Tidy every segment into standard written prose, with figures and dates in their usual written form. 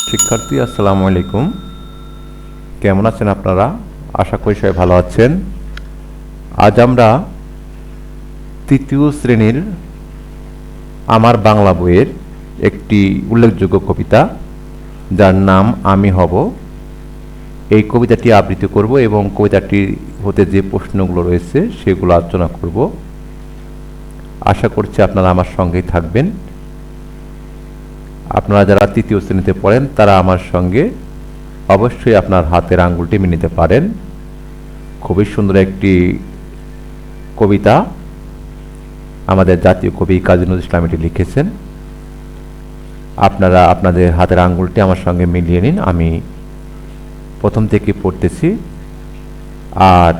শিক্ষার্থী আসসালামু আলাইকুম। কেমন আছেন আপনারা? আশা করি সবাই ভালো আছেন। আজ আমরা তৃতীয় শ্রেণীর আমার বাংলা বইয়ের একটি উল্লেখযোগ্য কবিতা, যার নাম আমি হব, এই কবিতাটি আবৃত্তি করব এবং কবিতাটি হতে যে প্রশ্নগুলো রয়েছে সেগুলো আলোচনা করব। আশা করছি আপনারা আমার সঙ্গেই থাকবেন। আপনারা যারা তৃতীয় শ্রেণীতে পড়েন তারা আমার সঙ্গে অবশ্যই আপনার হাতের আঙ্গুলটি মিলিয়ে নিতে পারেন। খুবই সুন্দর একটি কবিতা, আমাদের জাতীয় কবি কাজী নজরুল ইসলাম এটি লিখেছেন। আপনারা আপনাদের হাতের আঙ্গুলটি আমার সঙ্গে মিলিয়ে নিন। আমি প্রথম থেকে পড়তেছি। আর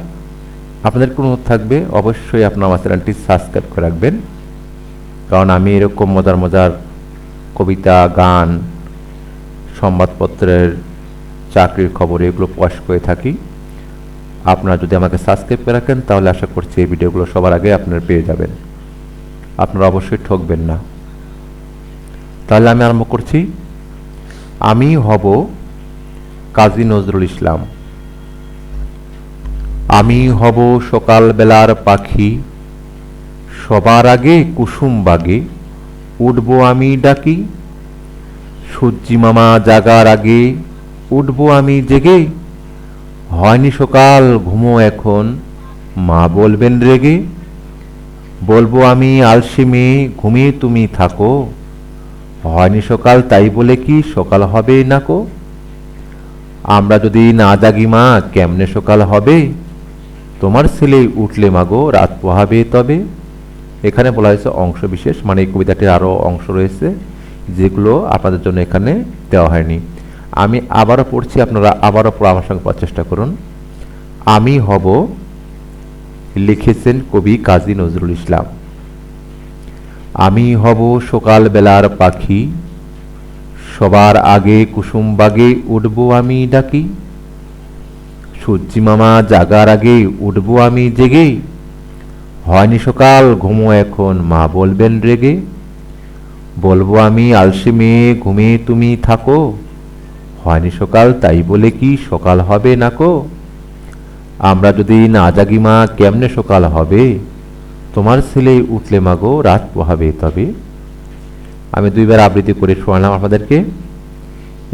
আপনাদের কোনো অনুরোধ থাকবে, অবশ্যই আপনার আমার চ্যানেলটি সাবস্ক্রাইব করে রাখবেন, কারণ আমি এরকম মজার মজার কবিতা, গান, সংবাদপত্রের চাকরির খবর এগুলো প্রকাশ করে থাকি। আপনারা যদি আমাকে সাবস্ক্রাইব করে রাখেন তাহলে আশা করছি এই ভিডিওগুলো সবার আগে আপনারা পেয়ে যাবেন। আপনারা অবশ্যই ঠকবেন না। তাহলে আমি আরম্ভ করছি। আমি হব কাজী নজরুল ইসলাম। আমি হব সকালবেলার পাখি, সবার আগে কুসুম বাগে উঠবো আমি ডাকি। সূর্যি মামা জাগার আগে উঠবো আমি জেগে। হয়নি সকাল ঘুমো এখন, মা বলবেন রেগে। বলবো আমি আলসে মেয়ে, ঘুমিয়ে তুমি থাকো। হয়নি সকাল তাই বলে কি সকাল হবে নাকো। আমরা যদি না জাগি মা কেমনে সকাল হবে। তোমার ছেলে উঠলে মাগো রাত পোহাবে তবে। এখানে বলা হয়েছে অংশ বিশেষ, মানে এই কবিতাটির আরও অংশ রয়েছে যেগুলো আপনাদের জন্য এখানে দেওয়া হয়নি। আমি আবারও পড়ছি, আপনারা আবারও পড়া আমার সঙ্গে পড়ার চেষ্টা করুন। আমি হব লিখেছেন কবি কাজী নজরুল ইসলাম। আমি হব সকালবেলার পাখি, সবার আগে কুসুম বাগে উঠবো আমি ডাকি। সূর্যি মামা জাগার আগে উঠবো আমি জেগে। হয়নি সকাল ঘুমো এখন, মা বলবেন রেগে। বলবো আমি আলসে মেয়ে, ঘুমিয়ে তুমি থাকো। হয়নি সকাল তাই বলে কি সকাল হবে নাকো। আমরা যদি না জাগি মা কেমনে সকাল হবে। তোমার ছেলে উঠলে মাগো রাত পোহাবে তবে। আমি দুইবার আবৃত্তি করে শোনালাম আপনাদেরকে।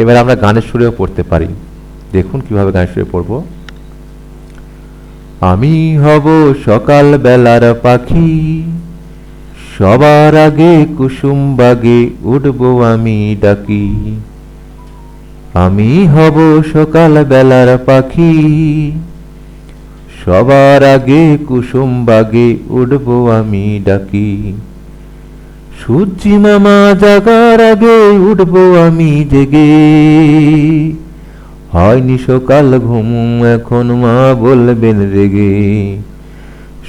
এবার আমরা গানের সুরেও পড়তে পারি। দেখুন কিভাবে গানের সুরে পড়ব। আমি হব সকাল বেলার পাখি, সবার আগে কুসুম বাগে উঠবো আমি ডাকি। আমি হব সকাল বেলার পাখি, সবার আগে কুসুম বাগে উঠবো আমি ডাকি। সূর্যি মামা জাগার আগে উঠবো আমি জেগে। হয়নি সকাল ঘুমু এখন, মা বলবেন রেগে।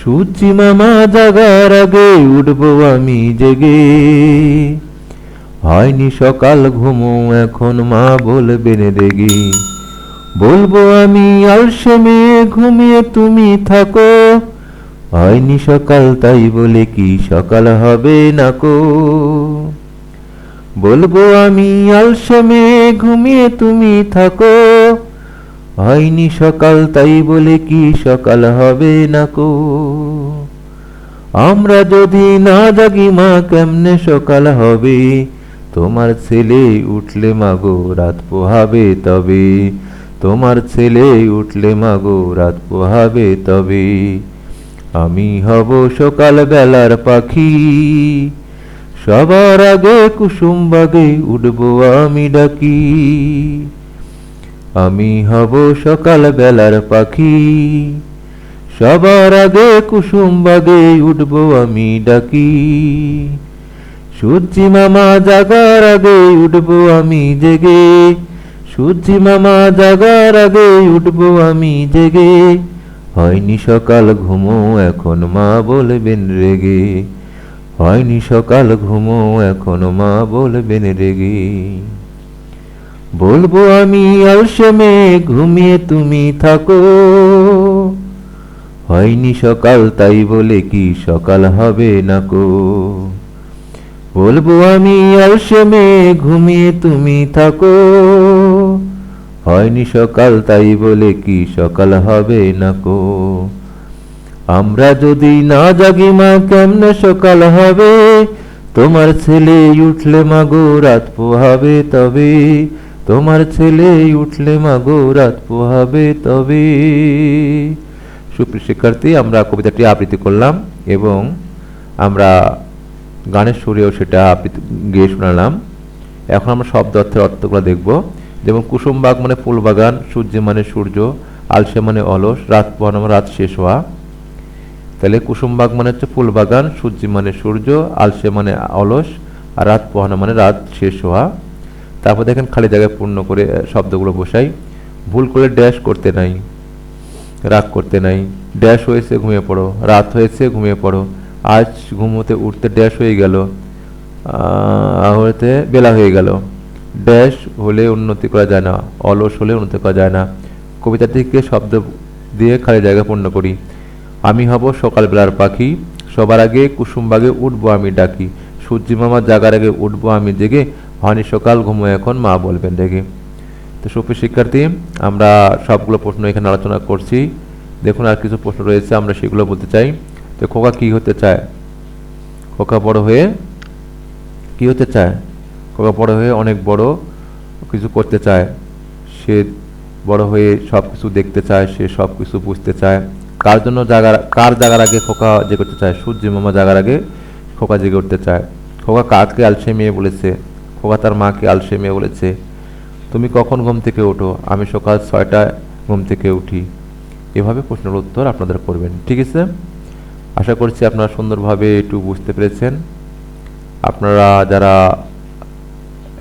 সূর্যি মামা জাগার আগে উঠবো আমি জেগে। হয়নি সকাল ঘুমু এখন, মা বলবেন রেগে। বলবো আমি আলসে মেয়ে, ঘুমিয়ে তুমি থাকো। হয়নি সকাল তাই বলে কি সকাল হবে নাকো। বলবো আমি আলসে মেয়ে, ঘুমিয়ে তুমি থাকো। হয়নি সকাল তাই বলে কি সকাল হবে নাকো। আমরা যদি না জাগি মা কেমনে সকাল হবে। তোমার ছেলে উঠলে মাগো রাত পোহাবে তবে। তোমার ছেলে উঠলে মাগো রাত পোহাবে তবে। আমি হব সকাল বেলার পাখি, সবার আগে কুসুম বাগে উঠবো আমি ডাকি। আমি হব সকাল বেলার পাখি, সবার আগে কুসুম বাগে উঠবো আমি ডাকি। সূর্যি মামা জাগার আগে উঠবো আমি জেগে। সূর্যি মামা জাগার আগে উঠবো আমি জেগে। হয়নি সকাল ঘুমো এখন, মা বলবেন রেগে। হয়নি সকাল ঘুমো এখন, মা বলবেন রেগে। বলবো আমি আলসে মেয়ে, ঘুমিয়ে তুমি থাকো। হয়নি সকাল তাই বলে কি সকাল হবে নাকো। বলবো আমি আলসে মেয়ে, ঘুমিয়ে তুমি থাকো, হয়নি সকাল তাই বলে কি সকাল হবে না কো। আমরা যদি না জাগি মা কেমনে সকাল হবে, তোমার ছেলে উঠলে মাগো রাত পোহাবে তবে, তোমার ছেলে উঠলে মাগো রাত পোহাবে তবে। সুপ্রিয় শিক্ষার্থী, আমরা কবিতাটি আবৃত্তি করলাম এবং আমরা গানের সুরেও সেটা আবৃত্তি গেয়ে শোনালাম। এখন আমরা শব্দ অর্থের অর্থগুলো দেখব। যেমন কুসুমবাগ মানে ফুল বাগান, সূর্যি মানে সূর্য, আলসে মানে অলস, রাত পোহানো মানে রাত শেষ হওয়া। তাহলে কুসুমবাগ মানে হচ্ছে ফুল বাগান, সূর্যি মানে সূর্য, আলসে মানে অলস, আর রাত পোহানো মানে রাত শেষ হওয়া। তারপর দেখেন খালি জায়গায় পূর্ণ করে শব্দগুলো বসাই। ভুল করে ড্যাশ করতে নাই, রাগ করতে নাই, ড্যাশ হয়েছে ঘুমিয়ে পড়ো, রাত হয়েছে ঘুমিয়ে পড়ো, আজ ঘুমোতে উঠতে ড্যাশ হয়ে গেল, হতে বেলা হয়ে গেল। ড্যাশ হলে উন্নতি করা যায় না, অলস হলে উন্নতি করা যায় না। কবিতা থেকে শব্দ দিয়ে খালি জায়গা পূর্ণ করি। আমি হব সকালবেলার পাখি, সবার আগে কুসুমবাগে উঠবো আমি ডাকি, সূর্যি মামা জাগার আগে উঠবো আমি জেগে, হয়নি সকাল ঘুমো এখন মা বলবেন ডেকে। তো সুপ্রিয় শিক্ষার্থী, আমরা সবগুলো প্রশ্ন এখানে আলোচনা করছি। দেখুন আর কিছু প্রশ্ন রয়েছে, আমরা সেগুলো বলতে চাই। তো খোকা কি হতে চায়? খোকা বড় হয়ে কি হতে চায়? খোকা বড় হয়ে অনেক বড় কিছু করতে চায়। সে বড় হয়ে সব কিছু দেখতে চায়, সে সব কিছু বুঝতে চায়। কার জন্য কার জাগার আগে খোকা জেগে উঠতে চায়? সূর্যি মামা জাগার আগে খোকা জেগে উঠতে চায়। খোকা কাকে আলসে মেয়ে বলেছে? খোকা তার মাকে আলসে মেয়ে বলেছে। তুমি কখন ঘুম থেকে ওঠো? আমি সকাল 6টায় ঘুম থেকে উঠি। এভাবে প্রশ্নের উত্তর আপনাদের করবেন, ঠিক আছে? আশা করছি আপনারা সুন্দরভাবে একটু বুঝতে পেরেছেন। আপনারা যারা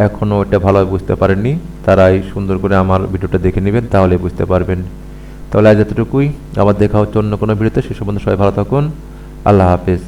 এখনও এটা ভালোভাবে বুঝতে পারেননি, তারাই সুন্দর করে আমার ভিডিওটা দেখে নেবেন, তাহলে বুঝতে পারবেন। তাহলে আজ এতটুকুই, আবার দেখা হচ্ছে অন্য কোনো ভিডিওতে। সে সম্বন্ধে সবাই ভালো থাকুন। আল্লাহ হাফেজ।